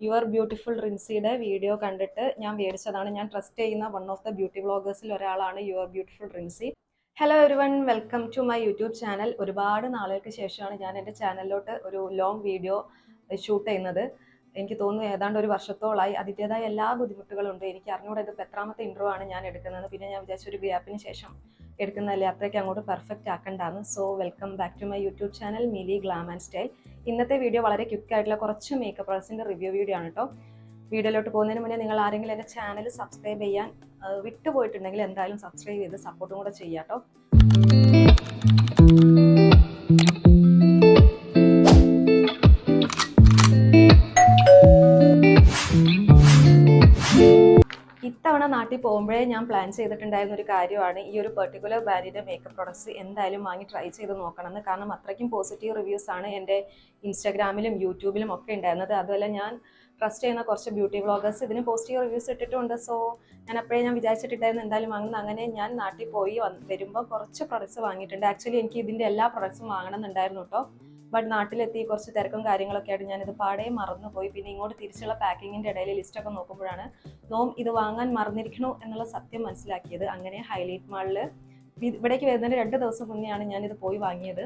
Your beautiful റിൻസിയുടെ video കണ്ടിട്ട് ഞാൻ മേടിച്ചതാണ്. ഞാൻ ട്രസ്റ്റ് ചെയ്യുന്ന വൺ ഓഫ് ദ ബ്യൂട്ടി വ്ളോഗേഴ്സിൽ ഒരാളാണ് your beautiful Rincy. Hello everyone, welcome to my YouTube channel. ഒരുപാട് നാളുകൾക്ക് ശേഷമാണ് ഞാൻ എൻ്റെ ചാനലിലോട്ട് ഒരു ലോങ് വീഡിയോ ഷൂട്ട് ചെയ്യുന്നത്. എനിക്ക് തോന്നുന്നു ഏതാണ്ട് ഒരു വർഷത്തോളമായി. അതിൻ്റെതായ എല്ലാ ബുദ്ധിമുട്ടുകളുണ്ട്. എനിക്ക് അറിഞ്ഞൂടെ ഇതിപ്പോൾ എത്രാമത്തെ ഇൻട്രോ ആണ് ഞാൻ എടുക്കുന്നത്. പിന്നെ ഞാൻ വിചാരിച്ച ഒരു ഗ്യാപ്പിന് ശേഷം എടുക്കുന്നതല്ലേ, അത്രയ്ക്ക് അങ്ങോട്ട് പെർഫെക്റ്റ് ആക്കണ്ടാന്ന്. So welcome back to my YouTube channel Mili glam and style. ഇന്നത്തെ വീഡിയോ വളരെ ക്വിക്കായിട്ടുള്ള കുറച്ച് മേക്കപ്പ് പ്രോഡക്ട്സിൻ്റെ റിവ്യൂ വീഡിയോ ആണ് കേട്ടോ. വീഡിയോയിലോട്ട് പോകുന്നതിന് മുന്നേ നിങ്ങൾ ആരെങ്കിലും എൻ്റെ ചാനൽ സബ്സ്ക്രൈബ് ചെയ്യാൻ വിട്ടുപോയിട്ടുണ്ടെങ്കിൽ എന്തായാലും സബ്സ്ക്രൈബ് ചെയ്ത് സപ്പോർട്ടും കൂടെ ചെയ്യാം കേട്ടോ. ഇത്തവണ നാട്ടിൽ പോകുമ്പോഴേ ഞാൻ പ്ലാൻ ചെയ്തിട്ടുണ്ടായിരുന്ന ഒരു കാര്യമാണ് ഈ ഒരു പെർട്ടിക്കുലർ ബ്രാൻഡിൻ്റെ മേക്കപ്പ് പ്രോഡക്ട്സ് എന്തായാലും വാങ്ങി ട്രൈ ചെയ്ത് നോക്കണമെന്ന്. കാരണം അത്രയ്ക്കും പോസിറ്റീവ് റിവ്യൂസ് ആണ് എൻ്റെ ഇൻസ്റ്റാഗ്രാമിലും യൂട്യൂബിലും ഒക്കെ ഉണ്ടായിരുന്നത്. അതുപോലെ ഞാൻ ട്രസ്റ്റ് ചെയ്യുന്ന കുറച്ച് ബ്യൂട്ടി വ്ളോഗേഴ്സ് ഇതിന് പോസിറ്റീവ് റിവ്യൂസ് ഇട്ടിട്ടുണ്ട്. സോ ഞാൻ വിചാരിച്ചിട്ടുണ്ടായിരുന്നു എന്തായാലും വാങ്ങുന്നത്. അങ്ങനെ ഞാൻ നാട്ടിൽ പോയി വരുമ്പോൾ കുറച്ച് പ്രൊഡക്ട്സ് വാങ്ങിയിട്ടുണ്ട്. ആക്ച്വലി എനിക്ക് ഇതിൻ്റെ എല്ലാ പ്രൊഡക്ട്സും വാങ്ങണമെന്നുണ്ടായിരുന്നു കേട്ടോ. ബട്ട് നാട്ടിലെത്തി കുറച്ച് തിരക്കും കാര്യങ്ങളൊക്കെ ആയിട്ട് ഞാനിത് പാടേ മറന്നുപോയി. പിന്നെ ഇങ്ങോട്ട് തിരിച്ചുള്ള പാക്കിങ്ങിൻ്റെ ഇടയിൽ ലിസ്റ്റൊക്കെ നോക്കുമ്പോഴാണ് ഇത് വാങ്ങാൻ മറന്നിരിക്കണോ എന്നുള്ള സത്യം മനസ്സിലാക്കിയത്. അങ്ങനെ ഹൈലൈറ്റ് മാളിൽ ഇവിടേക്ക് വരുന്നതിന് 2 ദിവസം മുന്നെയാണ് ഞാനിത് പോയി വാങ്ങിയത്.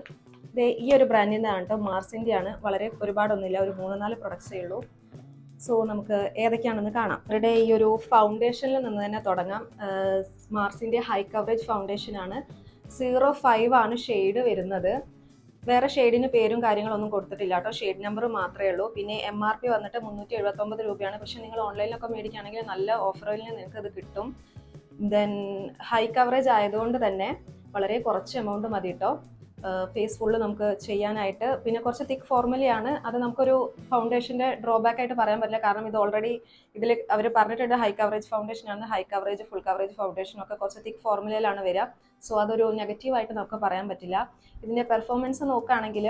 ഈ ഒരു ബ്രാൻഡിൻ്റെ ആണ് കേട്ടോ, മാർസിൻ്റെ ആണ്. വളരെ ഒരുപാടൊന്നുമില്ല, ഒരു 3-4 പ്രൊഡക്ട്സേ ഉള്ളൂ. സോ നമുക്ക് ഏതൊക്കെയാണെന്ന് കാണാം. ഇവരുടെ ഈ ഒരു ഫൗണ്ടേഷനിൽ നിന്ന് തന്നെ തുടങ്ങാം. മാർസിൻ്റെ ഹൈ കവറേജ് ഫൗണ്ടേഷനാണ്. 05 ആണ് ഷെയ്ഡ് വരുന്നത്. വേറെ ഷെയ്ഡിന് പേരും കാര്യങ്ങളൊന്നും കൊടുത്തിട്ടില്ല കേട്ടോ, ഷെയ്ഡ് നമ്പർ മാത്രമേ ഉള്ളൂ. പിന്നെ MRP വന്നിട്ട് 379 രൂപയാണ്. പക്ഷെ നിങ്ങൾ ഓൺലൈനിലൊക്കെ മേടിക്കുകയാണെങ്കിൽ നല്ല ഓഫറിൽ നിങ്ങൾക്ക് ഇത് കിട്ടും. ദെൻ ഹൈ കവറേജ് ആയതുകൊണ്ട് തന്നെ വളരെ കുറച്ച് എമൗണ്ട് മതി കേട്ടോ ഫേസ് ഫുള്ള് നമുക്ക് ചെയ്യാനായിട്ട്. പിന്നെ കുറച്ച് തിക്ക് ഫോർമുലയാണ്. അത് നമുക്കൊരു ഫൗണ്ടേഷൻ്റെ ഡ്രോബാക്ക് ആയിട്ട് പറയാൻ പറ്റില്ല. കാരണം ഇത് ഓൾറെഡി ഇതിൽ അവർ പറഞ്ഞിട്ടുണ്ട് ഹൈ കവറേജ് ഫൗണ്ടേഷനാണ്. ഹൈ കവറേജ് ഫുൾ കവറേജ് ഫൗണ്ടേഷനൊക്കെ കുറച്ച് തിക്ക് ഫോർമുലയിലാണ് വരിക. സോ അതൊരു നെഗറ്റീവായിട്ട് നമുക്ക് പറയാൻ പറ്റില്ല. ഇതിൻ്റെ പെർഫോമൻസ് നോക്കുകയാണെങ്കിൽ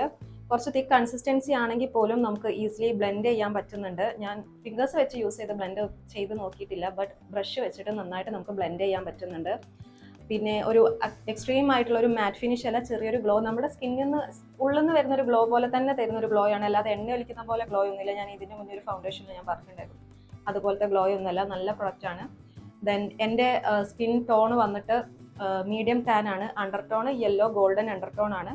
കുറച്ച് തിക്ക് കൺസിസ്റ്റൻസി ആണെങ്കിൽ പോലും നമുക്ക് ഈസിലി ബ്ലെൻഡ് ചെയ്യാൻ പറ്റുന്നുണ്ട്. ഞാൻ ഫിംഗേഴ്സ് വെച്ച് യൂസ് ചെയ്ത് ബ്ലെൻഡ് ചെയ്ത് നോക്കിയിട്ടില്ല, ബട്ട് ബ്രഷ് വെച്ചിട്ട് നന്നായിട്ട് നമുക്ക് ബ്ലെൻഡ് ചെയ്യാൻ പറ്റുന്നുണ്ട്. പിന്നെ ഒരു എക്സ്ട്രീം ആയിട്ടുള്ള ഒരു മാറ്റ് ഫിനിഷ് അല്ല, ചെറിയൊരു ഗ്ലോ നമ്മുടെ സ്കിന്നിൽ നിന്ന് ഉള്ളിൽ നിന്ന് വരുന്നൊരു ഗ്ലോ പോലെ തന്നെ തരുന്നൊരു ഗ്ലോ ആണ്. അല്ലാതെ എണ്ണ ഒലിക്കുന്ന പോലെ ഗ്ലോ ഒന്നുമില്ല. ഞാൻ ഇതിന് മുന്നേ ഒരു ഫൗണ്ടേഷനിൽ ഞാൻ പറഞ്ഞിട്ടുണ്ടായിരുന്നു, അതുപോലത്തെ ഗ്ലോ ഒന്നുമല്ല. നല്ല പ്രൊഡക്റ്റാണ്. ദെൻ എൻ്റെ സ്കിൻ ടോൺ വന്നിട്ട് മീഡിയം ടാൻ ആണ്. Under tone yellow golden under tone ആണ്.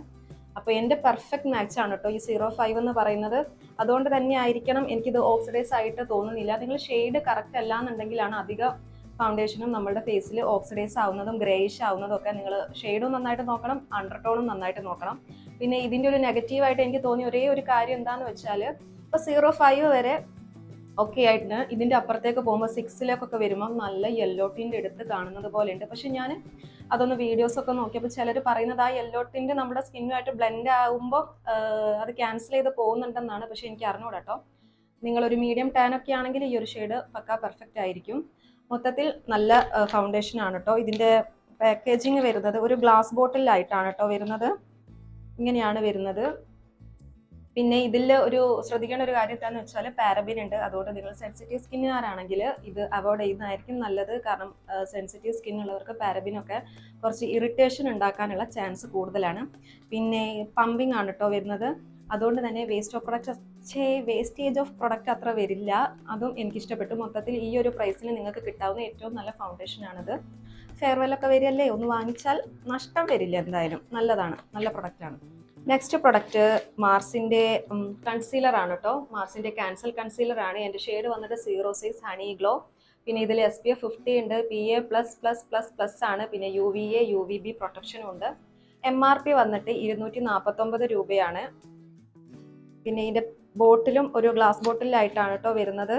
അപ്പോൾ എൻ്റെ പെർഫെക്റ്റ് മാച്ച് ആണ് കേട്ടോ ഈ 05 എന്ന് പറയുന്നത്. അതുകൊണ്ട് തന്നെ ആയിരിക്കണം എനിക്കിത് ഓക്സിഡൈസ് ആയിട്ട് തോന്നുന്നില്ല. നിങ്ങൾ ഷെയ്ഡ് കറക്റ്റ് അല്ല എന്നുണ്ടെങ്കിലാണ് അധികം ഫൗണ്ടേഷനും നമ്മുടെ ഫേസിൽ ഓക്സിഡൈസ് ആവുന്നതും ഗ്രേയിഷ് ആവുന്നതും ഒക്കെ. നിങ്ങൾ ഷെയ്ഡും നന്നായിട്ട് നോക്കണം, അണ്ടർ ടോണും നന്നായിട്ട് നോക്കണം. പിന്നെ ഇതിൻ്റെ ഒരു നെഗറ്റീവായിട്ട് എനിക്ക് തോന്നിയ ഒരേ ഒരു കാര്യം എന്താണെന്ന് വെച്ചാൽ, ഇപ്പോൾ 05 വരെ ഓക്കെ ആയിട്ട് ഇതിൻ്റെ അപ്പുറത്തേക്ക് പോകുമ്പോൾ 6-ലേക്കൊക്കെ വരുമ്പോൾ നല്ല യെല്ലോ ടിൻ്റെ എടുത്ത് കാണുന്നത് പോലെ ഉണ്ട്. പക്ഷെ ഞാൻ അതൊന്ന് വീഡിയോസൊക്കെ നോക്കിയപ്പോൾ ചിലർ പറയുന്നത് ആ യെല്ലോ ടിൻ്റെ നമ്മുടെ സ്കിന്നുമായിട്ട് ബ്ലെൻഡ് ആകുമ്പോൾ അത് ക്യാൻസൽ ചെയ്ത് പോകുന്നുണ്ടെന്നാണ്. പക്ഷെ എനിക്ക് അറിഞ്ഞൂടാ കേട്ടോ. നിങ്ങളൊരു മീഡിയം ടാൻ ഒക്കെ ആണെങ്കിൽ ഈ ഒരു ഷെയ്ഡ് പക്കാ പെർഫെക്റ്റ് ആയിരിക്കും. മൊത്തത്തിൽ നല്ല ഫൗണ്ടേഷൻ ആണ് കേട്ടോ. ഇതിൻ്റെ പാക്കേജിങ് വരുന്നത് ഒരു ഗ്ലാസ് ബോട്ടിലായിട്ടാണ് കേട്ടോ വരുന്നത്. ഇങ്ങനെയാണ് വരുന്നത്. പിന്നെ ഇതിൽ ഒരു ശ്രദ്ധിക്കേണ്ട ഒരു കാര്യം എന്താണെന്ന് വെച്ചാൽ പാരബിൻ ഉണ്ട്. അതുകൊണ്ട് നിങ്ങൾ സെൻസിറ്റീവ് സ്കിന്നുകാരാണെങ്കിൽ ഇത് അവോയ്ഡ് ചെയ്യുന്നതായിരിക്കും നല്ലത്. കാരണം സെൻസിറ്റീവ് സ്കിൻ ഉള്ളവർക്ക് പാരബിനൊക്കെ കുറച്ച് ഇറിറ്റേഷൻ ഉണ്ടാക്കാനുള്ള ചാൻസ് കൂടുതലാണ്. പിന്നെ പമ്പിങ് ആണ് കേട്ടോ വരുന്നത്. അതുകൊണ്ട് തന്നെ വേസ്റ്റേജ് ഓഫ് പ്രൊഡക്റ്റ് അത്ര വരില്ല. അതും എനിക്കിഷ്ടപ്പെട്ടു. മൊത്തത്തിൽ ഈ ഒരു പ്രൈസിന് നിങ്ങൾക്ക് കിട്ടാവുന്ന ഏറ്റവും നല്ല ഫൗണ്ടേഷനാണിത്. ഫെയർവെല്ലൊക്കെ വരികയല്ലേ, ഒന്ന് വാങ്ങിച്ചാൽ നഷ്ടം വരില്ല. എന്തായാലും നല്ലതാണ്, നല്ല പ്രൊഡക്റ്റാണ്. നെക്സ്റ്റ് പ്രൊഡക്റ്റ് മാർസിൻ്റെ കൺസീലർ ആണ് കേട്ടോ. മാർസിൻ്റെ ക്യാൻസൽ കൺസീലർ ആണ്. എൻ്റെ ഷെയ്ഡ് വന്നിട്ട് 06 ഹണി ഗ്ലോ. പിന്നെ ഇതിൽ SPF 50 ഉണ്ട്, PA++++ ആണ്. പിന്നെ UVA UVB പ്രൊട്ടക്ഷനും ഉണ്ട്. MRP വന്നിട്ട് 249 രൂപയാണ്. പിന്നെ ഇതിൻ്റെ ബോട്ടിലും ഒരു ഗ്ലാസ് ബോട്ടിലായിട്ടാണ് കേട്ടോ വരുന്നത്.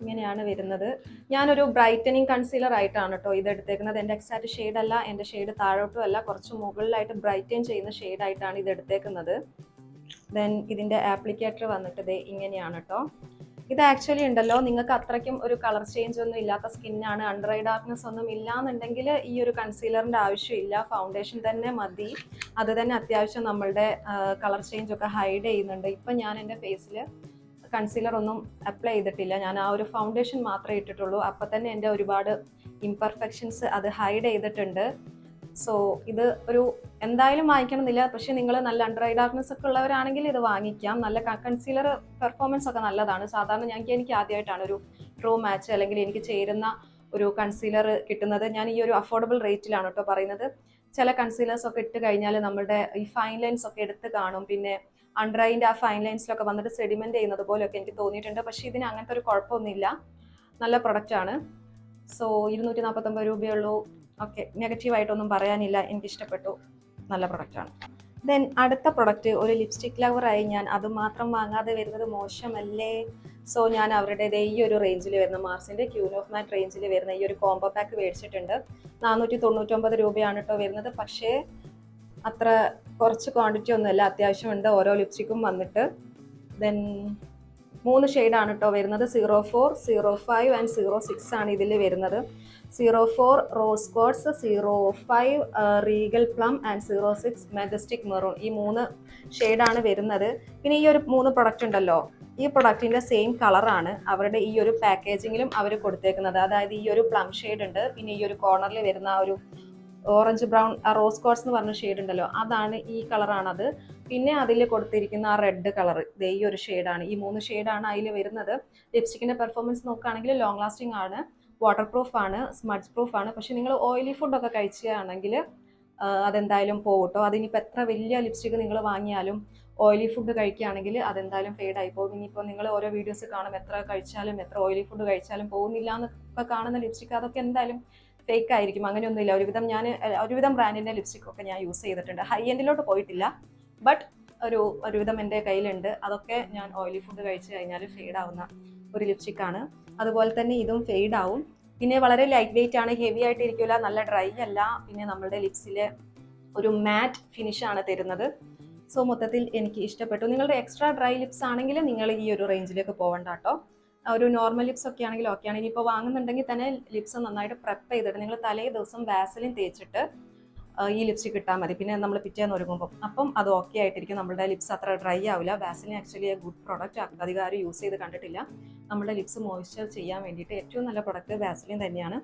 ഇങ്ങനെയാണ് വരുന്നത്. ഞാനൊരു ബ്രൈറ്റനിങ് കൺസീലർ ആയിട്ടാണ് കേട്ടോ ഇത് എടുത്തേക്കുന്നത്. എൻ്റെ എക്സാക്റ്റ് ഷെയ്ഡ് അല്ല, എൻ്റെ ഷെയ്ഡ് താഴോട്ടും അല്ല, കുറച്ച് മുകളിലായിട്ട് ബ്രൈറ്റൻ ചെയ്യുന്ന ഷെയ്ഡായിട്ടാണ് ഇത് എടുത്തേക്കുന്നത്. ദെൻ ഇതിൻ്റെ ആപ്ലിക്കേറ്റർ വന്നിട്ട് ഇങ്ങനെയാണ് കേട്ടോ. ഇത് ആക്ച്വലി ഉണ്ടല്ലോ, നിങ്ങൾക്ക് അത്രയ്ക്കും ഒരു കളർ ചേഞ്ച് ഒന്നും ഇല്ലാത്ത സ്കിന്നാണ്, അണ്ടർ ഐ ഡാർക്ക്നെസ് ഒന്നും ഇല്ലാന്നുണ്ടെങ്കിൽ ഈ ഒരു കൺസീലറിൻ്റെ ആവശ്യമില്ല, ഫൗണ്ടേഷൻ തന്നെ മതി. അത് തന്നെ അത്യാവശ്യം നമ്മളുടെ കളർ ചേഞ്ച് ഒക്കെ ഹൈഡ് ചെയ്യുന്നുണ്ട്. ഇപ്പം ഞാൻ എൻ്റെ ഫേസിൽ കൺസീലർ ഒന്നും അപ്ലൈ ചെയ്തിട്ടില്ല. ഞാൻ ആ ഒരു ഫൗണ്ടേഷൻ മാത്രമേ ഇട്ടിട്ടുള്ളൂ. അപ്പം തന്നെ എൻ്റെ ഒരുപാട് ഇംപെർഫെക്ഷൻസ് അത് ഹൈഡ് ചെയ്തിട്ടുണ്ട്. സോ ഇത് ഒരു എന്തായാലും വാങ്ങിക്കണമെന്നില്ല, പക്ഷെ നിങ്ങൾ നല്ല അണ്ടർ ഐ ഡാർക്ക്നെസ് ഒക്കെ ഉള്ളവരാണെങ്കിൽ ഇത് വാങ്ങിക്കാം. നല്ല കൺസീലർ പെർഫോമൻസ് ഒക്കെ നല്ലതാണ്. സാധാരണ എനിക്ക് ആദ്യമായിട്ടാണ് ഒരു ട്രൂ മാച്ച് അല്ലെങ്കിൽ എനിക്ക് ചേരുന്ന ഒരു കൺസീലർ കിട്ടുന്നത്. ഞാൻ ഈ ഒരു അഫോർഡബിൾ റേറ്റിലാണ് കേട്ടോ പറയുന്നത്. ചില കൺസീലേഴ്സ് ഒക്കെ ഇട്ട് കഴിഞ്ഞാൽ നമ്മുടെ ഈ ഫൈൻ ലൈൻസ് ഒക്കെ എടുത്ത് കാണും, പിന്നെ അണ്ടർ ഐൻ്റെ ആ ഫൈൻ ലൈൻസിലൊക്കെ വന്നിട്ട് സെഡിമെന്റ് ചെയ്യുന്നത് പോലെയൊക്കെ എനിക്ക് തോന്നിയിട്ടുണ്ട്. പക്ഷേ ഇതിന് അങ്ങനത്തെ ഒരു കുഴപ്പമൊന്നുമില്ല, നല്ല പ്രൊഡക്റ്റാണ്. സോ 249 രൂപയുള്ളൂ. ഓക്കെ, നെഗറ്റീവായിട്ടൊന്നും പറയാനില്ല, എനിക്കിഷ്ടപ്പെട്ടു, നല്ല പ്രൊഡക്റ്റാണ്. ദെൻ അടുത്ത പ്രൊഡക്റ്റ്, ഒരു ലിപ്സ്റ്റിക് ലവറായി ഞാൻ അത് മാത്രം വാങ്ങാതെ വരുന്നത് മോശമല്ലേ? സോ ഞാൻ അവരുടെ ഈ ഒരു റേഞ്ചിൽ വരുന്ന മാർസിൻ്റെ ക്യൂൻ ഓഫ് മാറ്റ് റേഞ്ചിൽ വരുന്ന ഈ ഒരു കോംബോ പാക്ക് മേടിച്ചിട്ടുണ്ട്. 499 രൂപയാണ് കേട്ടോ വരുന്നത്. പക്ഷേ അത്ര കുറച്ച് ക്വാണ്ടിറ്റി ഒന്നുമല്ല, അത്യാവശ്യമുണ്ട് ഓരോ ലിപ്സ്റ്റിക്കും വന്നിട്ട്. ദെൻ 3 ഷെയ്ഡാണ് കേട്ടോ വരുന്നത്. 04, 05 ആൻഡ് 06 ആണ് ഇതിൽ വരുന്നത്. 04 rose quartz, 05 Regal plum and 06 majestic maroon. ഈ 3 ഷെയ്ഡാണ് വരുന്നത്. പിന്നെ ഈ ഒരു 3 പ്രൊഡക്റ്റ് ഉണ്ടല്ലോ, ഈ പ്രൊഡക്റ്റിൻ്റെ സെയിം കളറാണ് അവരുടെ ഈ ഒരു പാക്കേജിങ്ങിലും അവർ കൊടുത്തേക്കുന്നത്. അതായത് ഈ ഒരു പ്ലം ഷെയ്ഡ് ഉണ്ട്, പിന്നെ ഈ ഒരു കോർണറിൽ വരുന്ന ആ ഒരു ഓറഞ്ച് ബ്രൗൺ റോസ് ക്വാർട്സ് എന്ന് പറഞ്ഞ ഷെയ്ഡ് ഉണ്ടല്ലോ, അതാണ് ഈ കളറാണത്. പിന്നെ അതിൽ കൊടുത്തിരിക്കുന്ന ആ റെഡ് കളർ ഈ ഒരു ഷെയ്ഡാണ്. ഈ 3 ഷെയ്ഡാണ് അതിൽ വരുന്നത്. ലിപ്സ്റ്റിക്കിൻ്റെ പെർഫോമൻസ് നോക്കുകയാണെങ്കിൽ ലോങ് ലാസ്റ്റിംഗ് ആണ്, വാട്ടർ പ്രൂഫ് ആണ്, സ്മഡ്ജ് പ്രൂഫ് ആണ്. പക്ഷെ നിങ്ങൾ ഓയിലി ഫുഡൊക്കെ കഴിക്കുകയാണെങ്കിൽ അതെന്തായാലും പോകട്ടോ. അതിനിപ്പോൾ എത്ര വലിയ ലിപ്സ്റ്റിക്ക് നിങ്ങൾ വാങ്ങിയാലും ഓയിലി ഫുഡ് കഴിക്കുകയാണെങ്കിൽ അതെന്തായാലും ഫെയ്ഡായി പോകും. ഇനിയിപ്പോൾ നിങ്ങൾ ഓരോ വീഡിയോസ് കാണും, എത്ര കഴിച്ചാലും എത്ര ഓയിലി ഫുഡ് കഴിച്ചാലും പോകുന്നില്ല എന്നൊക്കെ കാണുന്ന ലിപ്സ്റ്റിക്ക് അതൊക്കെ എന്തായാലും ഫേക്ക് ആയിരിക്കും. അങ്ങനെയൊന്നുമില്ല. ഒരുവിധം ബ്രാൻഡിൻ്റെ ലിപ്സ്റ്റിക്കൊക്കെ ഞാൻ യൂസ് ചെയ്തിട്ടുണ്ട്. ഹൈ എൻഡിലോട്ട് പോയിട്ടില്ല, ബട്ട് ഒരുവിധം എൻ്റെ കയ്യിലുണ്ട്. അതൊക്കെ ഞാൻ ഓയിലി ഫുഡ് കഴിച്ച് കഴിഞ്ഞാൽ ഫെയ്ഡാവുന്ന ഒരു ലിപ്സ്റ്റിക്കാണ്. അതുപോലെ തന്നെ ഇതും ഫെയ്ഡാവും. പിന്നെ വളരെ ലൈറ്റ് വെയിറ്റ് ആണ്, ഹെവി ആയിട്ട് ഇരിക്കില്ല, നല്ല ഡ്രൈ അല്ല. പിന്നെ നമ്മളുടെ ലിപ്സിലെ ഒരു മാറ്റ് ഫിനിഷാണ് തരുന്നത്. സോ മൊത്തത്തിൽ എനിക്ക് ഇഷ്ടപ്പെട്ടു. നിങ്ങളുടെ എക്സ്ട്രാ ഡ്രൈ ലിപ്സ് ആണെങ്കിൽ നിങ്ങൾ ഈ ഒരു റേഞ്ചിലേക്ക് പോകണ്ട കേട്ടോ. ഒരു നോർമൽ ലിപ്സ് ഒക്കെ ആണെങ്കിൽ ഓക്കെയാണ്. ഇനിയിപ്പോൾ വാങ്ങുന്നുണ്ടെങ്കിൽ തന്നെ ലിപ്സ് നന്നായിട്ട് പ്രെപ്പ് ചെയ്തിട്ട് നിങ്ങൾ തലേ ദിവസം വാസലിൻ തേച്ചിട്ട് ഈ ലിപ്സ്റ്റിക് ഇട്ടാൽ മതി. പിന്നെ നമ്മൾ പിറ്റേന്ന് ഒരുങ്ങുമ്പോൾ അപ്പം അത് ഓക്കെ ആയിട്ടിരിക്കും. നമ്മുടെ ലിപ്സ് അത്ര ഡ്രൈ ആവില്ല. വാസലിൻ ആക്ച്വലി ഗുഡ് പ്രോഡക്റ്റ്, അധികം ആരും യൂസ് ചെയ്ത് കണ്ടിട്ടില്ല. നമ്മുടെ ലിപ്സ് മോയ്സ്ചർ ചെയ്യാൻ വേണ്ടിയിട്ട് ഏറ്റവും നല്ല പ്രൊഡക്റ്റ് വാസലിൻ തന്നെയാണ്.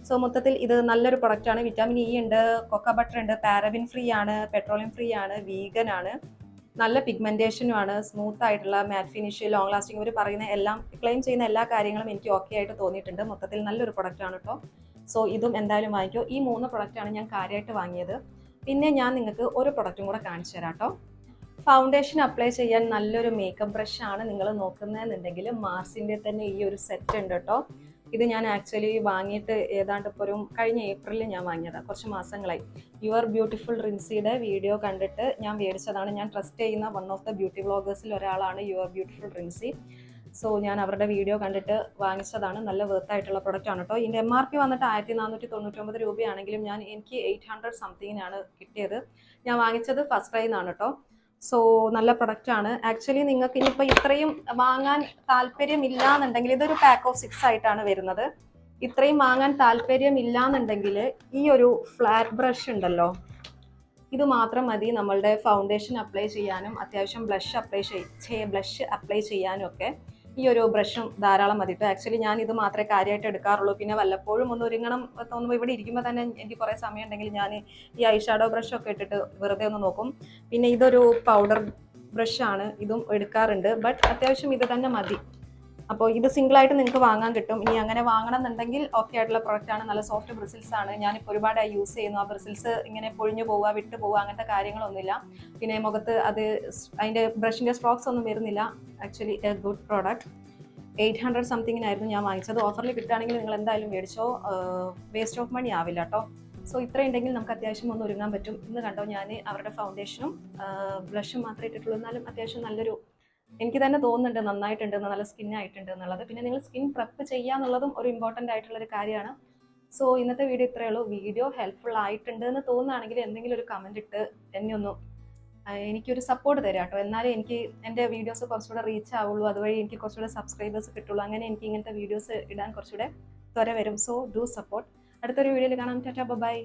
സോ മൊത്തത്തിൽ ഇത് നല്ലൊരു പ്രൊഡക്റ്റാണ്. വിറ്റാമിൻ ഇ ഉണ്ട്, കൊക്ക ബട്ടർ ഉണ്ട്, പാരബിൻ ഫ്രീ ആണ്, പെട്രോളിയം ഫ്രീ ആണ്, വീഗൻ ആണ്, നല്ല പിഗ്മെൻറ്റേഷനും ആണ്, സ്മൂത്ത് ആയിട്ടുള്ള മാറ്റ് ഫിനിഷ്, ലോങ് ലാസ്റ്റിംഗ്. ഇവർ പറയുന്ന എല്ലാം, ക്ലെയിം ചെയ്യുന്ന എല്ലാ കാര്യങ്ങളും എനിക്ക് ഓക്കെ ആയിട്ട് തോന്നിയിട്ടുണ്ട്. മൊത്തത്തിൽ നല്ലൊരു പ്രൊഡക്റ്റാണ് കേട്ടോ. സോ ഇതും എന്തായാലും വാങ്ങിക്കോ. ഈ 3 പ്രൊഡക്റ്റാണ് ഞാൻ കാര്യമായിട്ട് വാങ്ങിയത്. പിന്നെ ഞാൻ നിങ്ങൾക്ക് ഒരു പ്രൊഡക്റ്റും കൂടെ കാണിച്ചു തരാം കേട്ടോ. ഫൗണ്ടേഷൻ അപ്ലൈ ചെയ്യാൻ നല്ലൊരു മേക്കപ്പ് ബ്രഷാണ് നിങ്ങൾ നോക്കുന്നതെന്നുണ്ടെങ്കിൽ മാർസിൻ്റെ തന്നെ ഈ ഒരു സെറ്റ് ഉണ്ട് കേട്ടോ. ഇത് ഞാൻ ആക്ച്വലി വാങ്ങിയിട്ട് ഏതാണ്ട് ഇപ്പോൾ ഒരു കഴിഞ്ഞ ഏപ്രിലിൽ ഞാൻ വാങ്ങിയതാണ്, കുറച്ച് മാസങ്ങളായി. യുവർ ബ്യൂട്ടിഫുൾ റിൻസിയുടെ വീഡിയോ കണ്ടിട്ട് ഞാൻ മേടിച്ചതാണ്. ഞാൻ ട്രസ്റ്റ് ചെയ്യുന്ന വൺ ഓഫ് ദ ബ്യൂട്ടി വ്ളോഗേഴ്സിൽ ഒരാളാണ് യുവർ ബ്യൂട്ടിഫുൾ റിൻസി. സോ ഞാൻ അവരുടെ വീഡിയോ കണ്ടിട്ട് വാങ്ങിച്ചതാണ്. നല്ല വെർത്തായിട്ടുള്ള പ്രൊഡക്റ്റാണ് കേട്ടോ. ഇതിൻ്റെ MRP വന്നിട്ട് 1499 രൂപയാണെങ്കിലും എനിക്ക് 800 സംതിങ്ങിനാണ് കിട്ടിയത്. ഞാൻ വാങ്ങിച്ചത് ഫസ്റ്റ് ക്രൈ നിന്നാണ് കേട്ടോ. സോ നല്ല പ്രൊഡക്റ്റാണ്. ആക്ച്വലി നിങ്ങൾക്ക് ഇനിയിപ്പോൾ ഇത്രയും വാങ്ങാൻ താല്പര്യമില്ല എന്നുണ്ടെങ്കിൽ, ഇതൊരു പാക്ക് ഓഫ് 6 ആയിട്ടാണ് വരുന്നത്. ഇത്രയും വാങ്ങാൻ താല്പര്യമില്ല എന്നുണ്ടെങ്കിൽ ഈ ഒരു ഫ്ലാറ്റ് ബ്രഷ് ഉണ്ടല്ലോ, ഇത് മാത്രം മതി നമ്മളുടെ ഫൗണ്ടേഷൻ അപ്ലൈ ചെയ്യാനും അത്യാവശ്യം ബ്ലഷ് അപ്ലൈ ചെയ്യാനും ഒക്കെ. ഈ ഒരു ബ്രഷും ധാരാളം മതി കേട്ടോ. ആക്ച്വലി ഞാൻ ഇത് മാത്രമേ കാര്യമായിട്ട് എടുക്കാറുള്ളൂ. പിന്നെ വല്ലപ്പോഴും ഒന്ന് ഒരുങ്ങണം തോന്നുമ്പോൾ ഇവിടെ ഇരിക്കുമ്പോൾ തന്നെ എനിക്ക് കുറേ സമയം ഉണ്ടെങ്കിൽ ഞാൻ ഈ ഐ ഷാഡോ ബ്രഷൊക്കെ ഇട്ടിട്ട് വെറുതെ ഒന്ന് നോക്കും. പിന്നെ ഇതൊരു പൗഡർ ബ്രഷാണ്, ഇതും എടുക്കാറുണ്ട്. ബട്ട് അത്യാവശ്യം ഇത് തന്നെ മതി. അപ്പോൾ ഇത് സിംഗിളായിട്ട് നിങ്ങൾക്ക് വാങ്ങാൻ കിട്ടും. ഇനി അങ്ങനെ വാങ്ങണം എന്നുണ്ടെങ്കിൽ ഓക്കെ ആയിട്ടുള്ള പ്രൊഡക്റ്റാണ്. നല്ല സോഫ്റ്റ് ബ്രിസിൽസ് ആണ്. ഞാനിപ്പോൾ ഒരുപാടായി യൂസ് ചെയ്യുന്നു. ആ ബ്രിസിൽസ് ഇങ്ങനെ പൊഴിഞ്ഞു പോവുക, വിട്ടു പോവുക, അങ്ങനത്തെ കാര്യങ്ങളൊന്നുമില്ല. പിന്നെ മുഖത്ത് അതിൻ്റെ ബ്രഷിൻ്റെ സ്ട്രോക്സ് ഒന്നും വരുന്നില്ല. Actually A good product. 800 സംതിങ്ങിനായിരുന്നു ഞാൻ വാങ്ങിച്ചത്. ഓഫറിൽ കിട്ടുകയാണെങ്കിൽ നിങ്ങൾ എന്തായാലും മേടിച്ചോ, വേസ്റ്റ് ഓഫ് മണി ആവില്ല കേട്ടോ. സോ ഇത്രയും ഉണ്ടെങ്കിൽ നമുക്ക് അത്യാവശ്യം ഒന്ന് ഒരുങ്ങാൻ പറ്റും. ഇന്ന് കണ്ടോ ഞാൻ അവരുടെ ഫൗണ്ടേഷനും ബ്ലഷും മാത്രമേ ഇട്ടിട്ടുള്ളൂ. എന്നാലും അത്യാവശ്യം നല്ലൊരു, എനിക്ക് തന്നെ തോന്നുന്നുണ്ട് നന്നായിട്ടുണ്ട്, നല്ല സ്കിൻ ആയിട്ടുണ്ട് എന്നുള്ളത്. പിന്നെ നിങ്ങൾ സ്കിൻ പ്രെപ്പ് ചെയ്യുക എന്നുള്ളതും ഒരു ഇമ്പോർട്ടൻ്റ് ആയിട്ടുള്ളൊരു കാര്യമാണ്. സോ ഇന്നത്തെ വീഡിയോ ഇത്രയേ ഉള്ളൂ. വീഡിയോ ഹെൽപ്ഫുൾ ആയിട്ടുണ്ട് എന്ന് തോന്നുകയാണെങ്കിൽ എന്തെങ്കിലും ഒരു കമൻറ്റ് ഇട്ട് എനിക്കൊരു സപ്പോർട്ട് തരാം കേട്ടോ. എന്നാലേ എനിക്ക് എൻ്റെ വീഡിയോസ് കുറച്ചുകൂടെ റീച്ച് ആവുള്ളൂ. അതുവഴി എനിക്ക് കുറച്ചുകൂടെ സബ്സ്ക്രൈബേഴ്സ് കിട്ടുള്ളൂ. അങ്ങനെ എനിക്ക് ഇങ്ങനത്തെ വീഡിയോസ് ഇടാൻ കുറച്ചുകൂടെ ത്വര വരും. So do support. അടുത്തൊരു വീഡിയോയിൽ കാണാം. ടാറ്റാ, ബൈ.